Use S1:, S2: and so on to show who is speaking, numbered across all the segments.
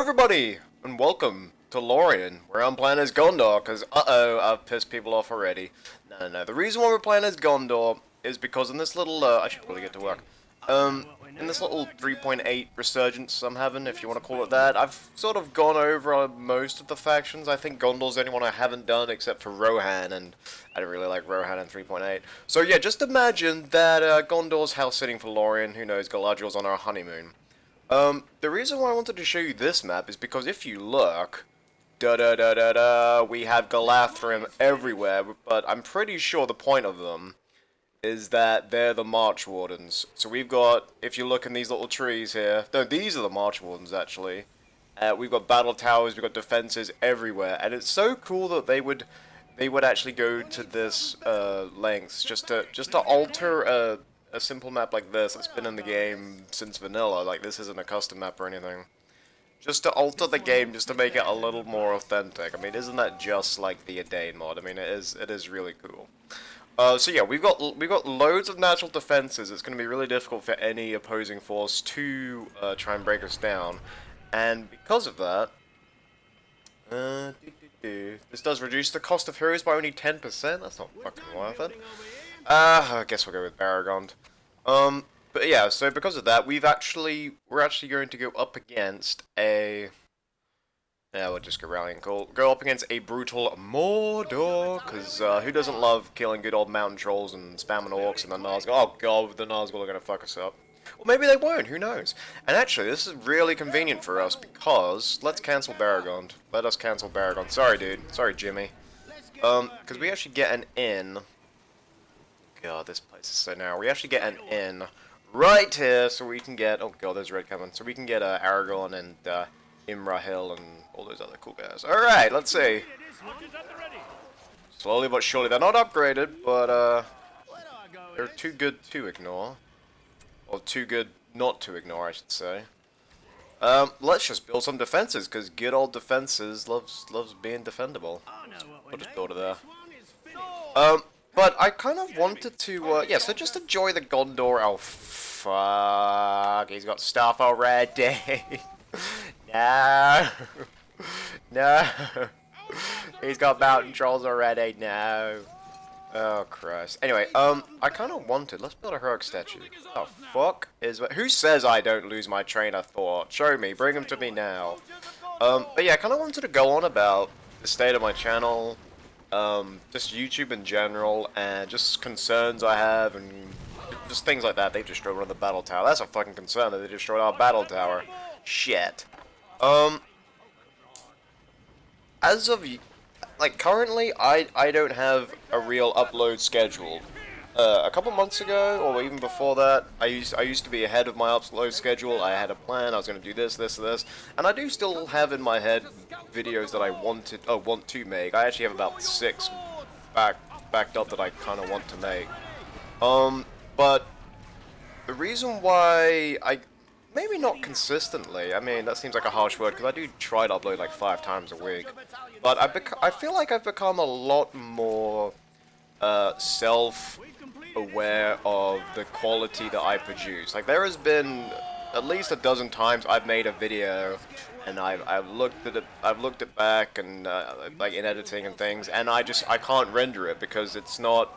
S1: everybody, and welcome to Lorien, where I'm playing as Gondor, because, I've pissed people off already. No. The reason why we're playing as Gondor is because in this little, I should probably get to work. In this little 3.8 resurgence I'm having, if you want to call it that, I've sort of gone over most of the factions. I think Gondor's the only one I haven't done, except for Rohan, and I didn't really like Rohan in 3.8. So yeah, just imagine that, Gondor's house sitting for Lorien, who knows, Galadriel's on our honeymoon. The reason why I wanted to show you this map is because if you look, we have Lothlórien everywhere, but I'm pretty sure the point of them is that they're the March Wardens. So we've got, if you look in these little trees here, no, these are the March Wardens actually. We've got battle towers, we've got defenses everywhere, and it's so cool that they would actually go to this lengths just to alter a simple map like this that's been in the game since vanilla. Like, this isn't a custom map or anything. Just to alter the game, just to make it a little more authentic. I mean, isn't that just like the Edain Mod? I mean, it is really cool. So yeah, we've got loads of natural defenses. It's going to be really difficult for any opposing force to try and break us down, and because of that, this does reduce the cost of heroes by only 10%. That's not fucking worth it. I guess we'll go with Baragond. But yeah, so because of that, we're actually going to go up against a... Yeah, we'll just go rallying call. Go up against a brutal Mordor, because who doesn't love killing good old mountain trolls and spamming orcs and the Nazgul? Oh god, the Nazgul are going to fuck us up. Well, maybe they won't, who knows? And actually, this is really convenient for us, because... Let's cancel Baragond. Let us cancel Baragond. Sorry, dude. Sorry, Jimmy. Because we actually get an inn... God, this place is so narrow. We actually get an inn right here, so we can get... Oh god, there's red coming. So we can get Aragorn and Imrahil and all those other cool guys. Alright, let's see. Slowly but surely. They're not upgraded, but they're too good to ignore. Or too good not to ignore, I should say. Let's just build some defenses, because good old defenses loves being defendable. I'll just build it there. But I kind of wanted to, yeah, so just enjoy the Gondor. Oh, fuck. He's got stuff already. No. No. He's got mountain trolls already. No. Oh, Christ. Anyway, I kind of wanted... Let's build a heroic statue. Oh, fuck is... Who says I don't lose my train of thought? Show me. Bring him to me now. But yeah, I kind of wanted to go on about the state of my channel... just YouTube in general, and just concerns I have, and just things like that. They destroyed one of the battle tower. That's a fucking concern that they destroyed our battle tower. Shit. As of, like, currently, I don't have a real upload schedule. A couple months ago, or even before that, I used to be ahead of my upload schedule. I had a plan. I was going to do this, and I do still have in my head videos that I want to make. I actually have about 6 backed up that I kind of want to make. But the reason why maybe not consistently. I mean, that seems like a harsh word, because I do try to upload like 5 times a week. But I feel like I've become a lot more self-aware of the quality that I produce. Like, there has been at least a dozen times I've made a video and I've looked at it back and like in editing and things, and I can't render it because it's not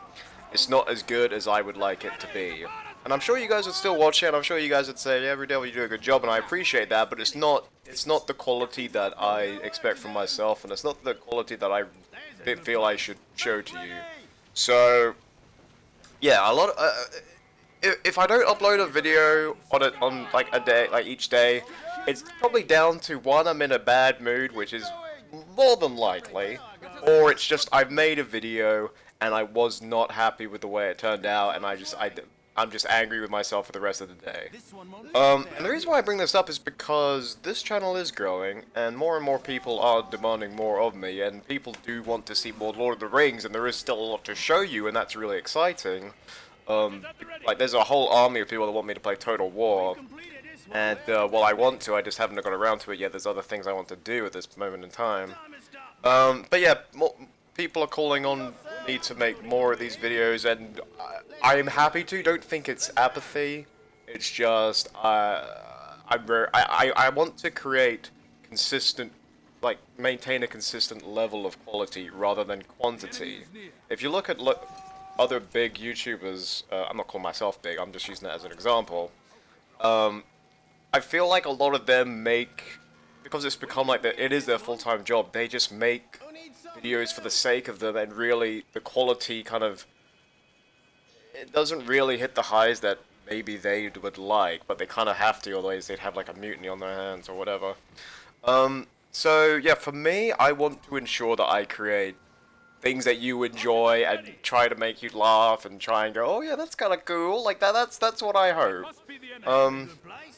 S1: as good as I would like it to be. And I'm sure you guys would still watch it, and I'm sure you guys would say, yeah, RuudDevil, you do a good job, and I appreciate that, but it's not the quality that I expect from myself, and it's not the quality that I feel I should show to you. So, yeah, if I don't upload a video on like a day, like each day, it's probably down to one, I'm in a bad mood, which is more than likely, or it's just I've made a video and I was not happy with the way it turned out, and I'm just angry with myself for the rest of the day. And the reason why I bring this up is because this channel is growing, and more people are demanding more of me, and people do want to see more Lord of the Rings, and there is still a lot to show you, and that's really exciting. Like, there's a whole army of people that want me to play Total War, and while I want to, I just haven't got around to it yet. There's other things I want to do at this moment in time. But yeah, people are calling on me to make more of these videos, and I am happy to. Don't think it's apathy. It's just I want to create consistent, like maintain a consistent level of quality rather than quantity. If you look at other big YouTubers, I'm not calling myself big, I'm just using that as an example. I feel like a lot of them make, because it's become like it is their full-time job, they just make videos for the sake of them, and really the quality kind of, it doesn't really hit the highs that maybe they would like, but they kind of have to, otherwise they'd have like a mutiny on their hands or whatever. So yeah, for me, I want to ensure that I create things that you enjoy and try to make you laugh and try and go, oh yeah, that's kind of cool, like that's what I hope.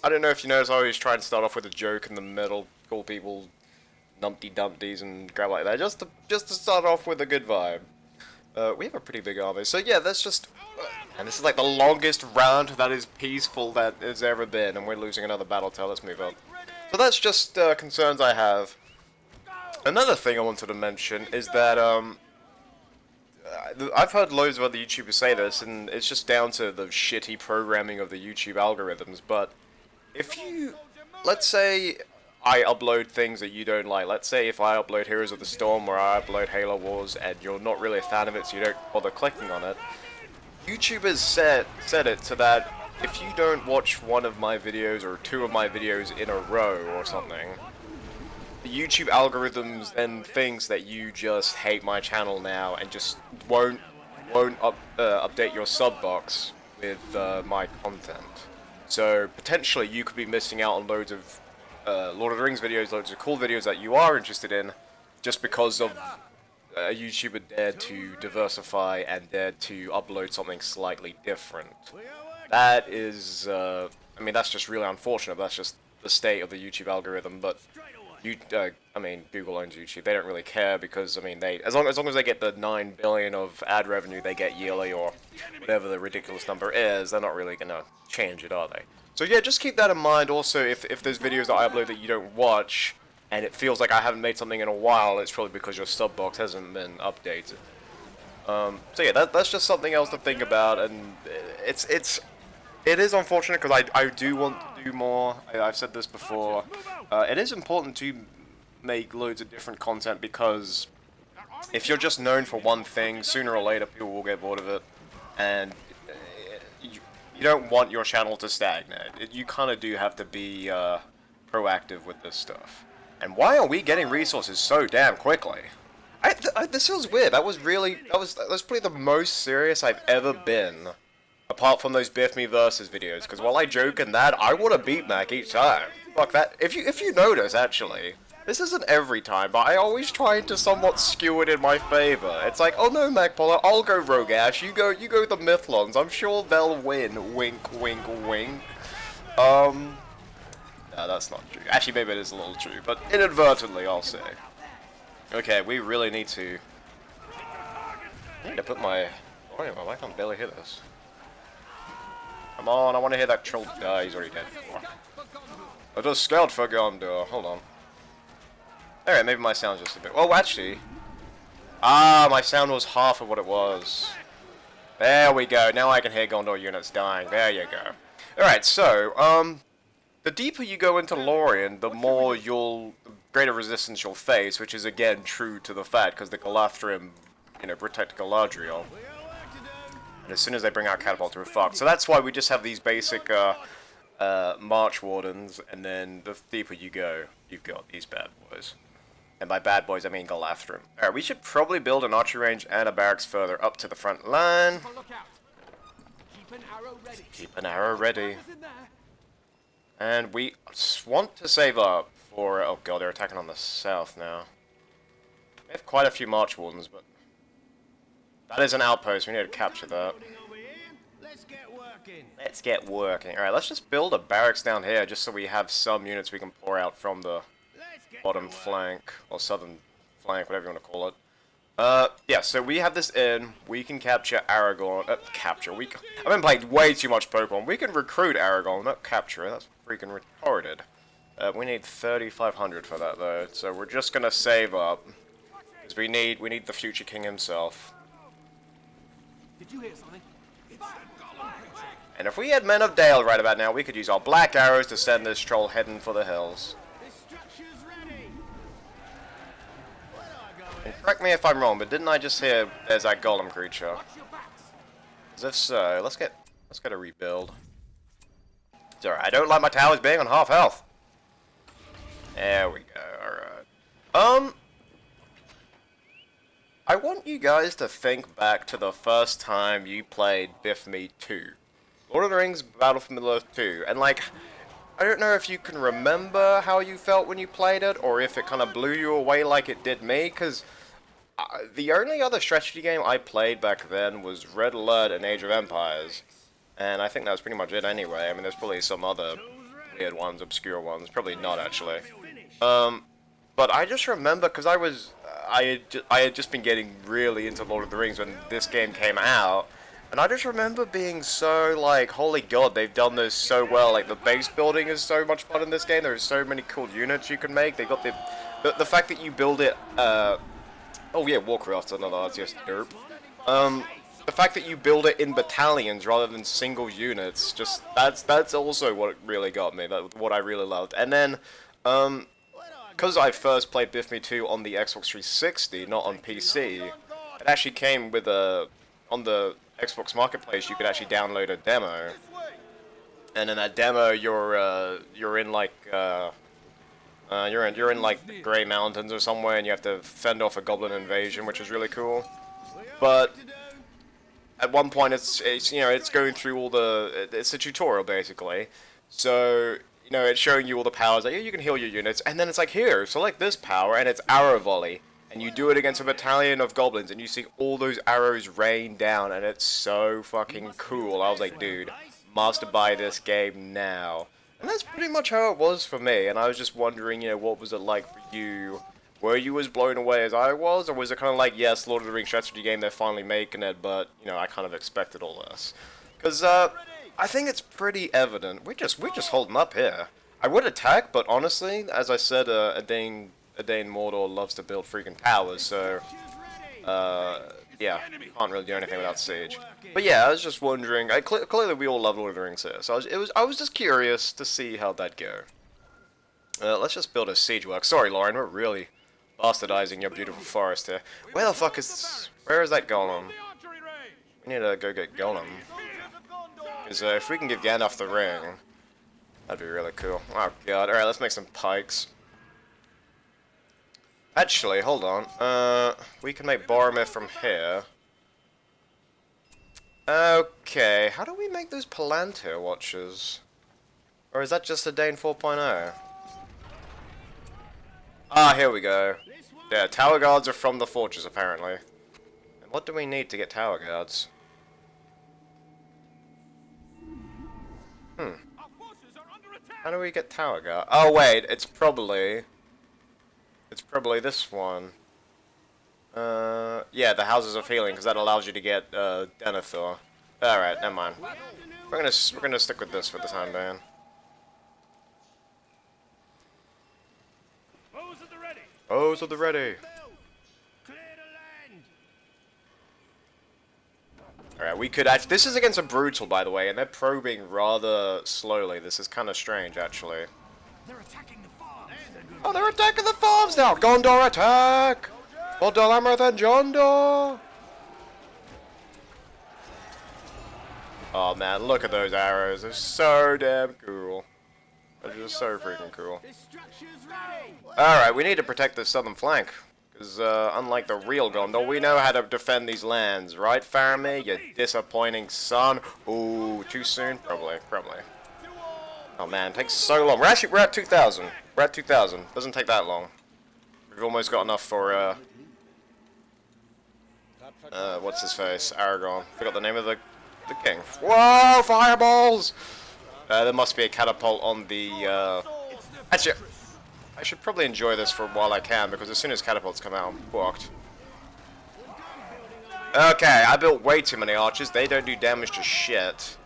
S1: I don't know if you notice, I always try and start off with a joke in the middle, call people Numpty Dumpties and crap like that, just to start off with a good vibe. We have a pretty big army, so yeah, that's just, and this is like the longest round that is peaceful that has ever been, and we're losing another battle tale. Let's move on. So that's just concerns I have. Another thing I wanted to mention is that I've heard loads of other YouTubers say this, and it's just down to the shitty programming of the YouTube algorithms, but if you, let's say I upload things that you don't like, let's say if I upload Heroes of the Storm or I upload Halo Wars and you're not really a fan of it so you don't bother clicking on it, YouTubers said it so that if you don't watch one of my videos or two of my videos in a row or something, the YouTube algorithms then thinks that you just hate my channel now and just won't update your sub box with my content. So potentially you could be missing out on loads of Lord of the Rings videos, loads of cool videos that you are interested in, just because of a YouTuber dared to diversify and dared to upload something slightly different. That is, I mean, that's just really unfortunate. That's just the state of the YouTube algorithm. But I mean, Google owns YouTube. They don't really care because, I mean, as long as they get the 9 billion of ad revenue they get yearly or whatever the ridiculous number is, they're not really gonna change it, are they? So yeah, just keep that in mind. Also, if there's videos that I upload that you don't watch, and it feels like I haven't made something in a while, it's probably because your sub box hasn't been updated. So yeah, that's just something else to think about, and it is unfortunate because I do want to do more. I've said this before. It is important to make loads of different content because if you're just known for one thing, sooner or later people will get bored of it, and you don't want your channel to stagnate. You kind of do have to be proactive with this stuff. And why are we getting resources so damn quickly? This feels weird. That was probably the most serious I've ever been, apart from those BFME versus videos. Because while I joke in that, I want to beat Mac each time. Fuck that. If you notice, actually, this isn't every time, but I always try to somewhat skew it in my favor. It's like, oh no, Magpolo, I'll go Rogue Ash. You go the Mythlons. I'm sure they'll win. Wink, wink, wink. No, that's not true. Actually, maybe it is a little true, but inadvertently, I'll say. Okay, we really need to. I need to put my. Oh, anyway, I can barely hear this. Come on, I want to hear that troll. He's already dead. I just scout for Gondor. Hold on. Alright, maybe my sound's just a bit... Oh, actually... my sound was half of what it was. There we go. Now I can hear Gondor units dying. There you go. Alright, so, the deeper you go into Lorien, the more the greater resistance you'll face, which is, again, true to the fact, because the Lothlórien, protect Galadriel. And as soon as they bring out Catapult, we're fucked. So that's why we just have these basic, March Wardens, and then the deeper you go, you've got these bad boys. And by bad boys, I mean Galadriel. Alright, we should probably build an archery range and a barracks further up to the front line. Keep an arrow ready. And we want to save up for... Oh god, they're attacking on the south now. We have quite a few March Wardens, but... That is an outpost, we need to capture that. Let's get working. Alright, let's just build a barracks down here, just so we have some units we can pour out from the bottom flank, or southern flank, whatever you want to call it. Yeah, so we have this in, we can capture Aragorn, I've been playing way too much Pokemon, we can recruit Aragorn, not capture it, that's freaking retarded. We need 3,500 for that though, so we're just gonna save up, because we need the future king himself.
S2: Did you hear something?
S1: And if we had Men of Dale right about now, we could use our black arrows to send this troll heading for the hills. And correct me if I'm wrong, but didn't I just hear there's that golem creature? As if so, let's get a rebuild. It's alright, I don't like my towers being on half health. There we go, alright. I want you guys to think back to the first time you played BFME2. Lord of the Rings Battle for Middle-earth 2, and like, I don't know if you can remember how you felt when you played it, or if it kind of blew you away like it did me, because the only other strategy game I played back then was Red Alert and Age of Empires, and I think that was pretty much it anyway. I mean, there's probably some other weird ones, obscure ones, probably not actually. But I just remember, because I had just been getting really into Lord of the Rings when this game came out, and I just remember being so like, holy god, they've done this so well. Like, the base building is so much fun in this game. There's so many cool units you can make. They got the fact that you build it. Oh yeah, Warcraft's another RTS derp. The fact that you build it in battalions rather than single units, just that's also what really got me. What I really loved. And then, because I first played BFME2 on the Xbox 360, not on PC, it actually came with on the Xbox Marketplace, you could actually download a demo, and in that demo, you're in like you're in like the Grey Mountains or somewhere, and you have to fend off a goblin invasion, which is really cool. But at one point, it's you know, it's going through all it's a tutorial basically, so you know, it's showing you all the powers. Like, yeah, you can heal your units, and then it's like, here, select this power, and it's arrow volley. And you do it against a battalion of goblins, and you see all those arrows rain down, and it's so fucking cool. I was like, dude, must buy this game now. And that's pretty much how it was for me, and I was just wondering, you know, what was it like for you? Were you as blown away as I was, or was it kind of like, yes, Lord of the Rings strategy game, they're finally making it, but, you know, I kind of expected all this? Because, I think it's pretty evident. We're just holding up here. I would attack, but honestly, as I said, Edain Mordor loves to build freaking towers, so, yeah, can't really do anything without siege. But yeah, I was just wondering, clearly we all love Lord of the Rings here, so I was just curious to see how that'd go. Let's just build a siege work. Sorry, Lorien, we're really bastardizing your beautiful forest here. Where is that golem? We need to go get golem. Because if we can give Gandalf the ring, that'd be really cool. Oh god, alright, let's make some pikes. Actually, hold on. We can make Boromir from here. Okay, how do we make those Palantir watches? Or is that just Edain 4.0? Ah, here we go. Yeah, tower guards are from the fortress, apparently. And what do we need to get tower guards? How do we get tower guard? Oh wait, it's probably this one. Yeah, the Houses of Healing, because that allows you to get Denethor. All right, never mind. We're gonna stick with this for the time being. Bows at the ready. Alright, we could actually... This is against a brutal, by the way, and they're probing rather slowly. This is kind of strange, actually.
S2: They're attacking the farms.
S1: Oh, they're attacking the farms now! Gondor attack! Mordor, Amrath, and Gondor! Oh, man, look at those arrows. They're so damn cool. They're just so freaking cool. Alright, we need to protect the southern flank. Because, unlike the real Gondor, we know how to defend these lands, right, Faramir? You disappointing son. Ooh, too soon? Probably. Oh man, it takes so long. We're at 2,000. We're at 2,000. Doesn't take that long. We've almost got enough for, what's his face? Aragorn. Forgot the name of the king. Whoa, fireballs! There must be a catapult on the, actually, I should probably enjoy this for while I can, because as soon as catapults come out, I'm fucked. Okay, I built way too many archers. They don't do damage to shit.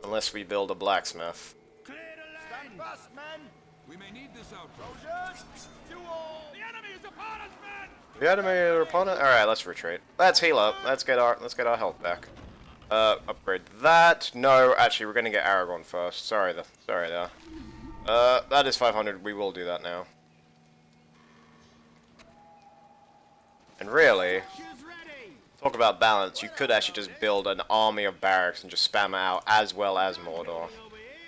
S1: Unless we build a blacksmith. The enemy is upon us. Alright, let's retreat. Let's heal up. Let's get our health back. Upgrade that. No, actually, we're gonna get Aragorn first. Sorry there. That is 500. We will do that now. And really, talk about balance, you could actually just build an army of barracks and just spam it out as well as Mordor.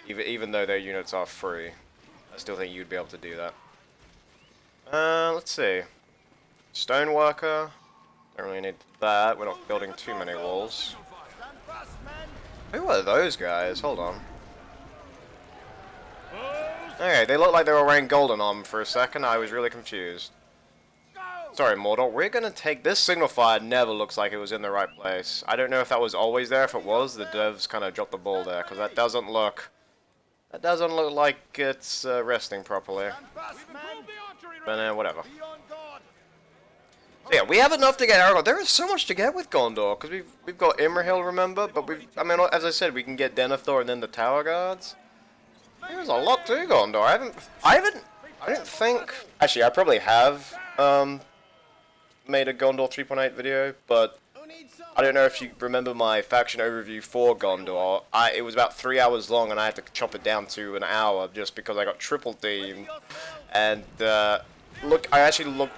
S1: Even though their units are free. I still think you'd be able to do that. Let's see. Stoneworker. Don't really need that. We're not building too many walls. Who are those guys? Hold on. Okay, they look like they were wearing golden armor for a second. I was really confused. Sorry, Mordor. We're gonna take this signal fire. Never looks like it was in the right place. I don't know if that was always there. If it was, the devs kind of dropped the ball there because that doesn't look. That doesn't look like it's resting properly. But whatever. So yeah, we have enough to get Aragorn. There is so much to get with Gondor because we've got Imrahil, remember? But I mean, as I said, we can get Denethor and then the Tower Guards. There's a lot to Gondor. I didn't think. Actually, I probably have made a Gondor 3.8 video, but I don't know if you remember my faction overview for Gondor. It was about 3 hours long, and I had to chop it down to an hour just because I got triple teamed. And look, I actually was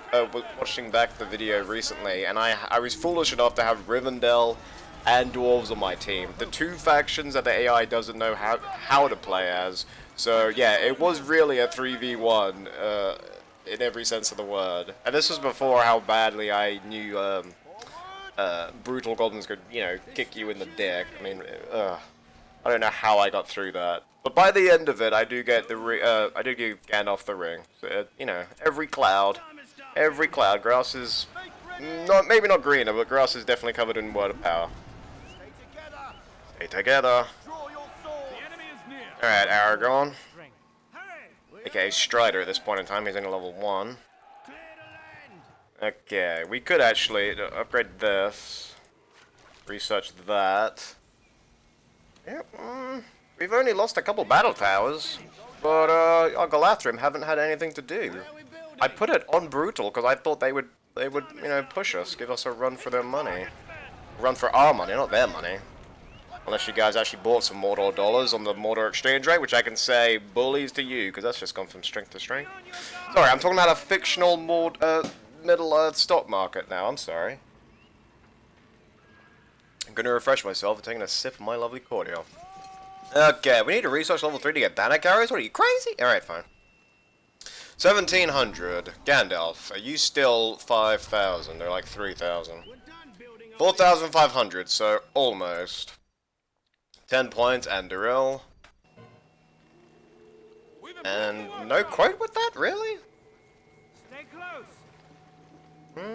S1: watching back the video recently, and I was foolish enough to have Rivendell and Dwarves on my team. The two factions that the AI doesn't know how to play as. So yeah, it was really a 3v1 in every sense of the word. And this was before how badly I knew brutal goblins could, you know, kick you in the dick. I mean, I don't know how I got through that. But by the end of it, I do get I do give Gandalf the ring. So, you know, every cloud, grass is maybe not greener, but grass is definitely covered in word of power. Stay together. Alright, Aragorn. Okay, Strider at this point in time, he's only level 1. Okay, we could actually upgrade this. Research that. Yep, we've only lost a couple battle towers, but our Galadhrim haven't had anything to do. I put it on brutal because I thought they would, you know, push us, give us a run for their money. Run for our money, not their money. Unless you guys actually bought some Mordor dollars on the Mordor exchange rate, which I can say bullies to you, because that's just gone from strength to strength. Sorry, I'm talking about a fictional Middle-earth stock market now, I'm sorry. I'm going to refresh myself and taking a sip of my lovely cordial. Okay, we need to research level 3 to get Dana carries? What are you, crazy? Alright, fine. 1700. Gandalf, are you still 5,000? They're like 3,000. 4,500, so almost. 10 points, and Durrell. And no quote with that, really?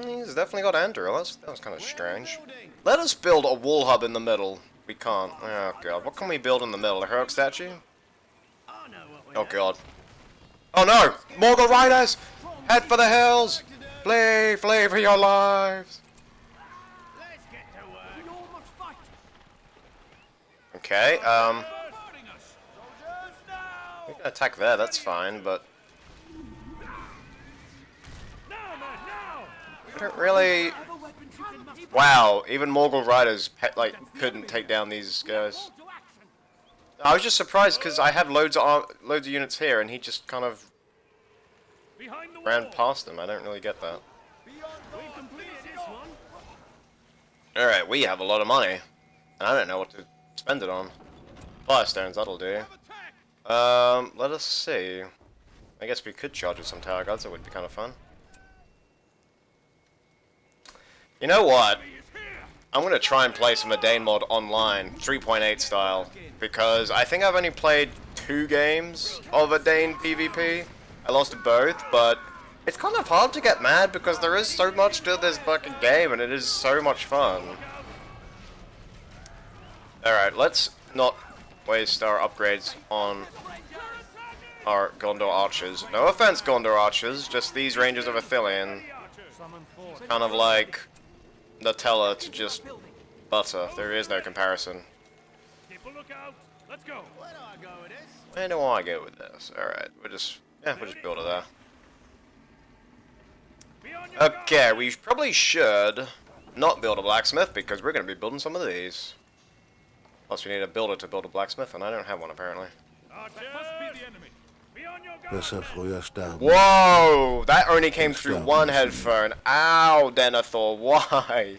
S1: He's definitely got Anduril. That was kind of strange. Let us build a wall hub in the middle. We can't. Oh god, what can we build in the middle? A heroic statue? Oh god. Oh no! Morgul riders! Head for the hills! Flee! Flee for your lives! Okay, we can attack there, that's fine, but I don't really. Wow, even Morgul riders couldn't take down these guys. I was just surprised because I have loads of units here, and he just kind of ran past them. I don't really get that. All right, we have a lot of money, and I don't know what to spend it on. Firestones, that'll do. Let us see. I guess we could charge with some tower guards. That would be kind of fun. You know what? I'm gonna try and play some Edain Mod online, 3.8 style, because I think I've only played 2 games of Edain PvP. I lost both, but it's kind of hard to get mad because there is so much to this fucking game, and it is so much fun. Alright, let's not waste our upgrades on our Gondor archers. No offense, Gondor archers, just these Rangers of Ithilien. It's kind of like Nutella to just butter. There is no comparison. Where do I go with this? Alright, we'll just build it there. Okay, we probably should not build a blacksmith because we're going to be building some of these. Plus we need a builder to build a blacksmith, and I don't have one apparently.
S3: Besser früher sterben.
S1: Whoa! That only came through one headphone. Ow, Denethor, why?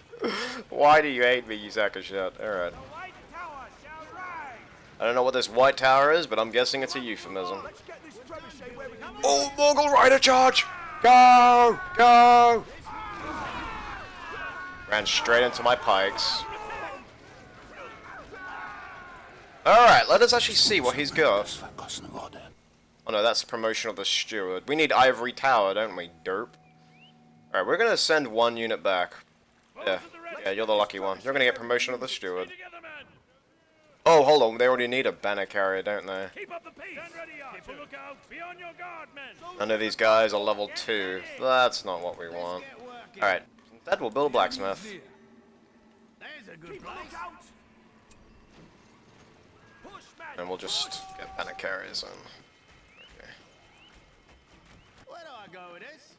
S1: Why do you hate me, you sack of shit? Alright. I don't know what this white tower is, but I'm guessing it's a euphemism. Oh, Mongol Rider charge! Go! Go! Ran straight into my pikes. Alright, let us actually see what he's got. Oh no, that's the promotion of the steward. We need ivory tower, don't we, derp? Alright, we're gonna send one unit back. Yeah, you're the lucky one. You're gonna get promotion of the steward. Oh, hold on, they already need a banner carrier, don't they? None of these guys are level 2. That's not what we want. Alright, instead we'll build a blacksmith. And we'll just get banner carriers in. Okay.
S2: Where do I go with this?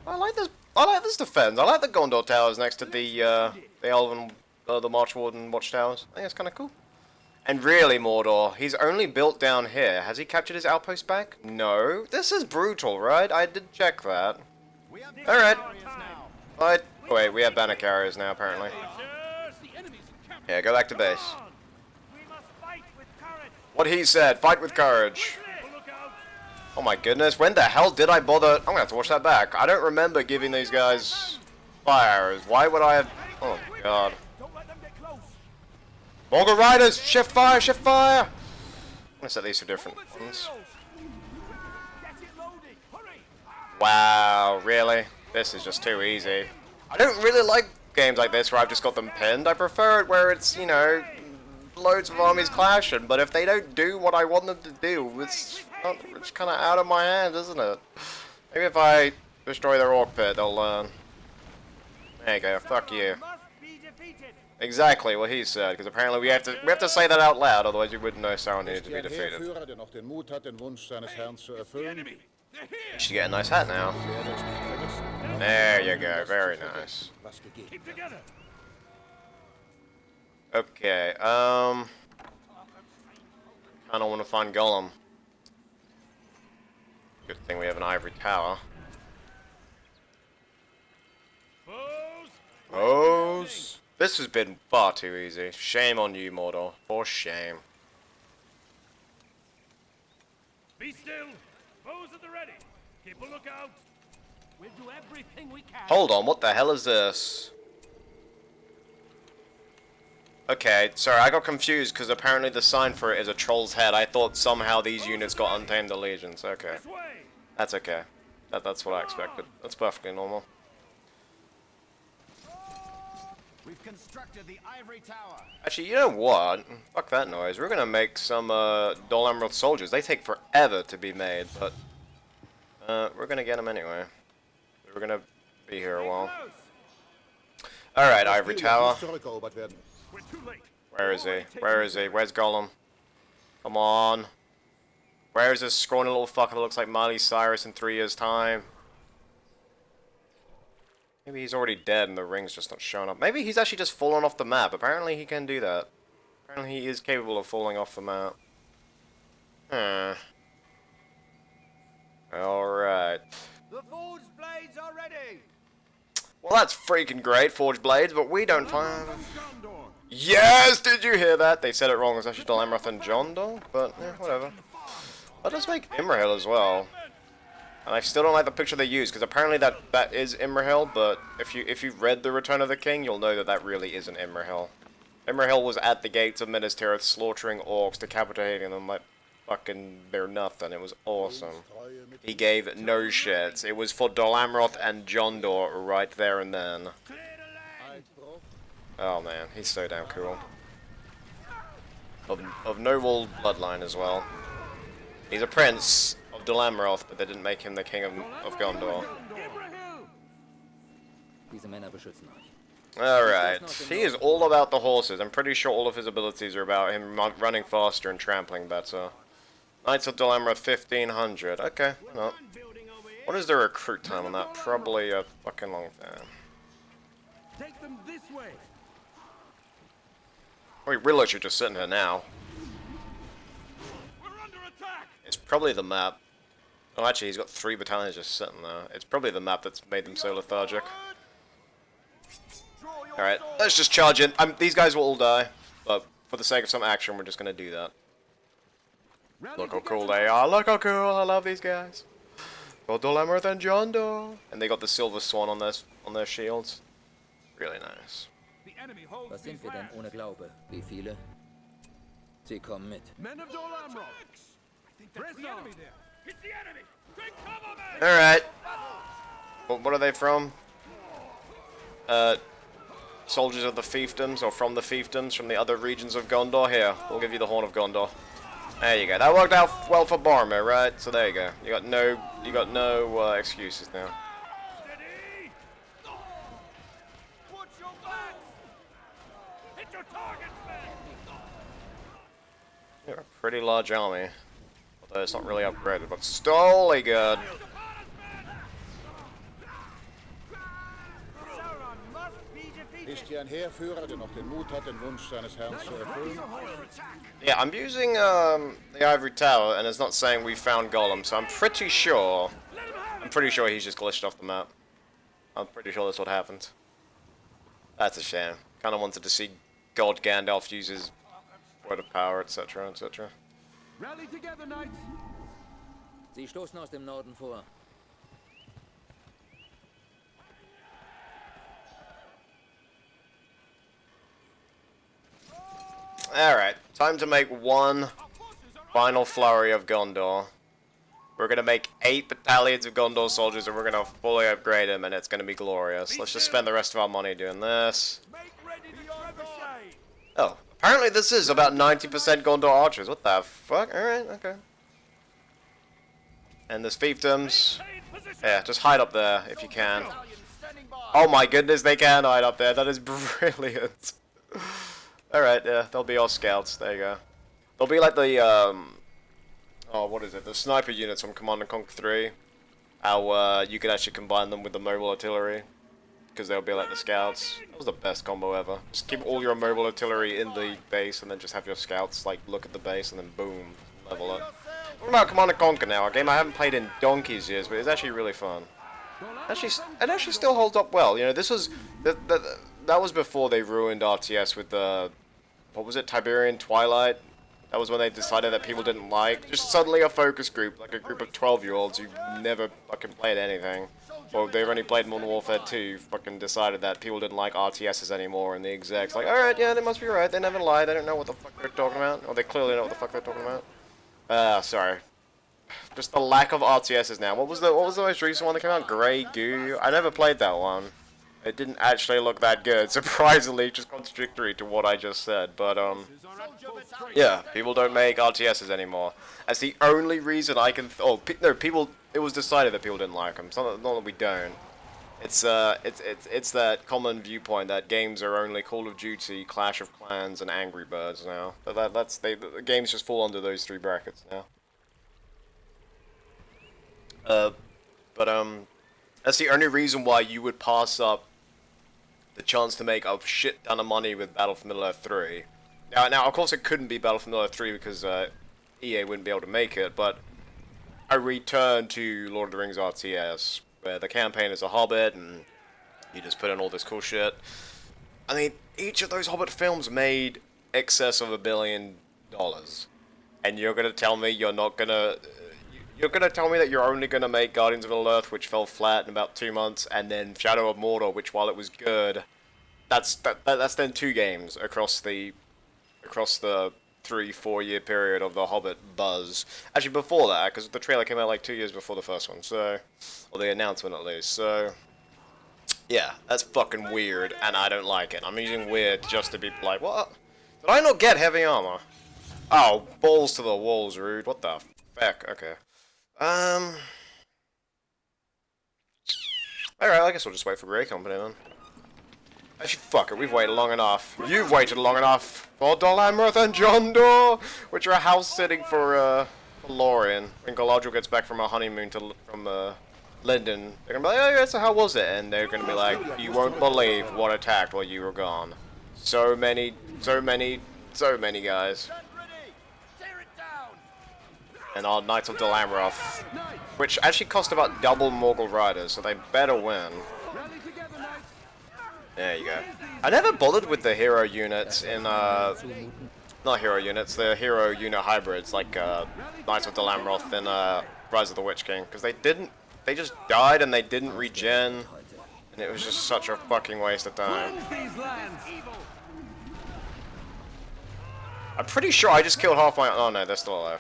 S1: I like this defense. I like the Gondor towers next to the Elven, the March Warden watchtowers. I think it's kind of cool. And really, Mordor, he's only built down here. Has he captured his outpost back? No. This is brutal, right? I did check that. Alright. But, wait, we have banner carriers now, apparently. Yeah, go back to base. What he said, fight with courage. Oh my goodness, when the hell did I bother? I'm gonna have to watch that back. I don't remember giving these guys fire arrows. Why would I have... Oh god. Mongol Riders, shift fire, shift fire! I'm gonna set these to different ones. Wow, really? This is just too easy. I don't really like games like this where I've just got them pinned. I prefer it where it's, you know, loads of armies clashing, but if they don't do what I want them to do, it's kind of out of my hands, isn't it? Maybe if I destroy their orc pit, they'll learn. There you go, fuck you. Exactly what he said, because apparently we have to say that out loud, otherwise you wouldn't know someone needed to be defeated. You should get a nice hat now. There you go, very nice. Okay, kinda wanna find Gollum. Good thing we have an ivory tower. Foes! This has been far too easy. Shame on you, Mordor. For shame.
S2: Be still. Foes at the ready. Keep a lookout. We'll do everything we can.
S1: Hold on, what the hell is this? Okay, sorry, I got confused because apparently the sign for it is a troll's head. I thought somehow these units got untamed allegiance. Okay. That's okay. That's what I expected. That's perfectly normal.
S2: We've constructed the ivory tower.
S1: Actually, you know what? Fuck that noise. We're gonna make some Dol Amroth soldiers. They take forever to be made, but we're gonna get them anyway. We're gonna be here a while. Alright, ivory tower. Where is he? Where is he? Where's Gollum? Come on. Where is this scrawny little fucker that looks like Miley Cyrus in 3 years' time? Maybe he's already dead and the ring's just not showing up. Maybe he's actually just fallen off the map. Apparently he can do that. Apparently he is capable of falling off the map. Alright.
S2: The forged blades are ready.
S1: Well, that's freaking great, Forged Blades, but we don't find... Yes! Did you hear that? They said it wrong. It was actually Dol Amroth and Gondor, but yeah, whatever. Let us make Imrahil as well. And I still don't like the picture they use, because apparently that is Imrahil, but if you've read The Return of the King, you'll know that that really isn't Imrahil. Imrahil was at the gates of Minas Tirith slaughtering orcs, decapitating them like fucking they're nothing. It was awesome. He gave no shits. It was for Dol Amroth and Gondor right there and then. Oh man, he's so damn cool. Of noble bloodline as well. He's a prince of Dol Amroth, but they didn't make him the king of Gondor. Alright, he is all about the horses. I'm pretty sure all of his abilities are about him running faster and trampling better. Knights of Dol Amroth 1500. Okay, why not? What is the recruit time on that? Probably a fucking long time.
S2: Take them this way.
S1: We're literally just sitting here now.
S2: We're under attack.
S1: It's probably the map. Oh, actually, he's got 3 battalions just sitting there. It's probably the map that's made them so lethargic. Alright, let's just charge in. These guys will all die, but for the sake of some action, we're just gonna do that. Look how cool they are. Look how cool. I love these guys. Lothlórien and Gondor. And they got the silver swan on their shields. Really nice.
S4: Was sind wir denn ohne Glaube? Wie viele? Sie kommen mit.
S2: Men of Lothlórien. I think that's the enemy there. It's the enemy. Take cover, man.
S1: All right. What are they from? Soldiers of the fiefdoms, or from the fiefdoms, from the other regions of Gondor. Here, we'll give you the Horn of Gondor. There you go. That worked out well for Boromir, right? So there you go. You got no excuses now.
S2: Steady. Watch your back. Hit your targets, men.
S1: You're a pretty large army, although it's not really upgraded, but still good.
S3: Ist hier ein Heerführer, der noch den Mut hat, den Wunsch seines Herrn zu erfüllen?
S1: Yeah, I'm using the Ivory Tower, and it's not saying we found Gollum, so I'm pretty sure he's just glitched off the map. I'm pretty sure that's what happened. That's a shame. Kind of wanted to see God Gandalf use his word of power, etc., etc.
S2: Rally together, knights.
S4: Sie stoßen aus dem Norden vor.
S1: Alright, time to make one final flurry of Gondor. We're gonna make 8 battalions of Gondor soldiers and we're gonna fully upgrade them and it's gonna be glorious. Let's just spend the rest of our money doing this. Oh, apparently this is about 90% Gondor archers. What the fuck? Alright, okay. And there's fiefdoms. Yeah, just hide up there if you can. Oh my goodness, they can hide up there. That is brilliant. Alright, yeah, they'll be our scouts. There you go. They'll be like the, oh, what is it? The sniper units from Command & Conquer 3. How, you could actually combine them with the mobile artillery. Because they'll be like the scouts. That was the best combo ever. Just keep all your mobile artillery in the base and then just have your scouts, like, look at the base and then boom, level it. What about Command & Conquer now? A game I haven't played in donkey's years, but it's actually really fun. It actually still holds up well. You know, this was... That was before they ruined RTS with the... What was it? Tiberian Twilight? That was when they decided that people didn't like. Just suddenly a focus group, like a group of 12-year-olds who never fucking played anything. Or they've only played Modern Warfare 2, fucking decided that people didn't like RTSs anymore, and the execs like, alright, yeah, they must be right, they never lie, they don't know what the fuck they're talking about. Or they clearly know what the fuck they're talking about. Sorry. Just the lack of RTSs now. What was the most recent one that came out? Grey Goo? I never played that one. It didn't actually look that good. Surprisingly, just contradictory to what I just said. But, yeah, people don't make RTSs anymore. That's the only reason I can... no, people... It was decided that people didn't like them. It's not that we don't. It's that common viewpoint that games are only Call of Duty, Clash of Clans, and Angry Birds now. The games just fall under those 3 brackets now. That's the only reason why you would pass up the chance to make a shit ton of money with Battle for Middle-earth 3. Now, of course it couldn't be Battle for Middle-earth 3 because EA wouldn't be able to make it, but a return to Lord of the Rings RTS, where the campaign is a Hobbit, and you just put in all this cool shit. I mean, each of those Hobbit films made excess of $1 billion. And you're gonna tell me you're not gonna... You're gonna tell me that you're only gonna make Guardians of Middle-earth, which fell flat in about 2 months, and then Shadow of Mordor, which while it was good, that's then 2 games across the 3-4 year period of the Hobbit buzz. Actually, before that, because the trailer came out like 2 years before the first one, so, or the announcement at least. So, yeah, that's fucking weird, and I don't like it. I'm using weird just to be like, what? Did I not get heavy armor? Oh, balls to the walls, Ruud. What the fuck? Okay. Alright, I guess we'll just wait for Grey Company then. Actually, fuck it, we've waited long enough. You've waited long enough for Lothlórien and Gondor, which are house-sitting for Lorien. When Galadriel gets back from her honeymoon from Linden, they're gonna be like, oh yeah, so how was it? And they're gonna be like, you won't believe what attacked while you were gone. So many guys. and our Knights of Dalamroth, which actually cost about double Morgul Riders, so they better win. There you go. I never bothered with the hero units in, not hero units, the hero unit hybrids, like, Knights of Dalamroth and, Rise of the Witch King, because they just died and they didn't regen, and it was just such a fucking waste of time. I'm pretty sure I just killed half my... Oh no, they're still alive.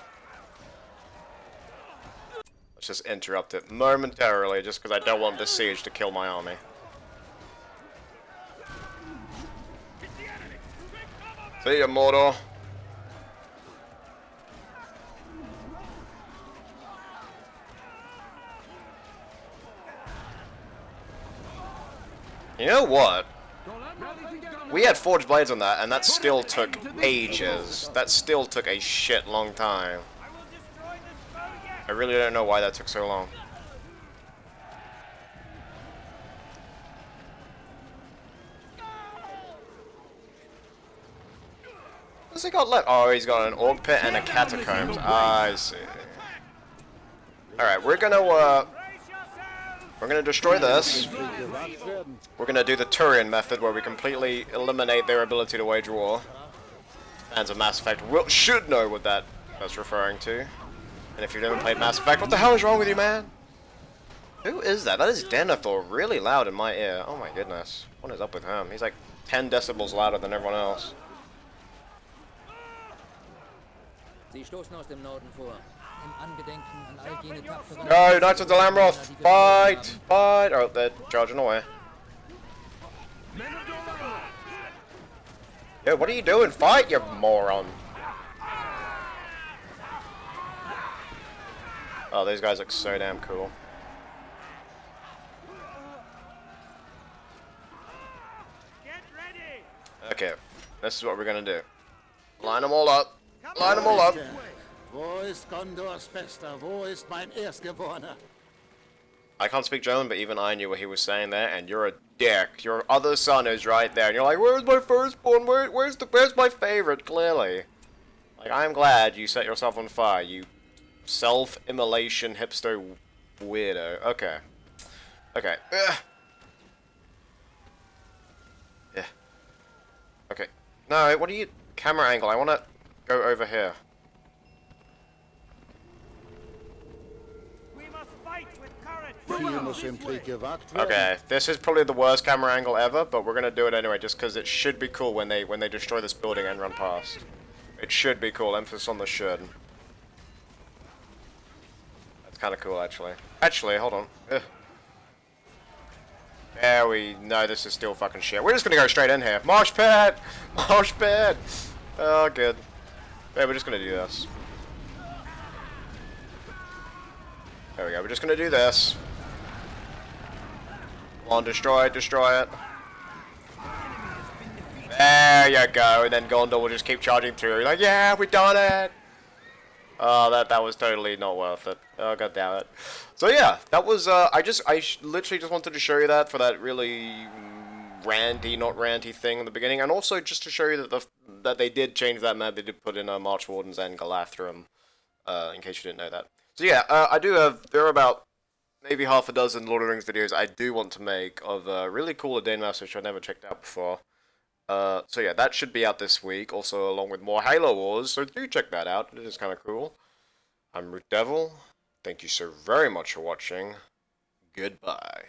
S1: Let's just interrupt it momentarily, just because I don't want this siege to kill my army. See ya, Mordor. You know what? We had forged blades on that, and that still took ages. That still took a shit long time. I really don't know why that took so long. What's he got left? Oh, he's got an orc pit and a catacombs. I see. Alright, we're gonna destroy this. We're gonna do the Turian method, where we completely eliminate their ability to wage war. Fans of Mass Effect should know what that's referring to. And if you've never played Mass Effect, what the hell is wrong with you, man? Who is that? That is Denethor, really loud in my ear. Oh my goodness. What is up with him? He's like 10 decibels louder than everyone else.
S4: Sie stoßen aus dem Norden vor. Im Angedenken an all jene tapferen...
S1: Go, Knights of Dalamroth! Fight! Fight! Oh, they're charging away. Yo, what are you doing? Fight, you moron! Oh, these guys look so damn cool. Okay, this is what we're gonna do. Line them all up. Line them all up.
S3: Wo ist Gondors Bester? Wo ist mein Erstgeborener?
S1: I can't speak German, but even I knew what he was saying there, and you're a dick. Your other son is right there, and you're like, where's my firstborn? Where's my favorite, clearly? Like, I'm glad you set yourself on fire, you self-immolation hipster weirdo. Okay. Okay. Ugh. Yeah. Okay. No, what are you... Camera angle, I wanna go over here. Okay, this is probably the worst camera angle ever, but we're gonna do it anyway, just because it should be cool when they destroy this building and run past. It should be cool. Emphasis on the should. That's kind of cool, actually. Actually, hold on. Ugh. There we... No, this is still fucking shit. We're just gonna go straight in here. Mosh pit! Mosh pit! Oh, good. Yeah, we're just gonna do this. There we go. We're just gonna do this. Come on, destroy it, destroy it. There you go, and then Gondor will just keep charging through. Like, yeah, we done it! Oh, that was totally not worth it. Oh, god damn it. So yeah, that was, I literally just wanted to show you that for that really ranty, not ranty thing in the beginning, and also just to show you that that they did change that map. They did put in March Wardens and Galathrim, in case you didn't know that. So yeah, there are about maybe half a dozen Lord of the Rings videos I do want to make of really cool Edain maps which I've never checked out before. So yeah, that should be out this week, also along with more Halo Wars, so do check that out, it is kind of cool. I'm RuudDevil, thank you so very much for watching, goodbye.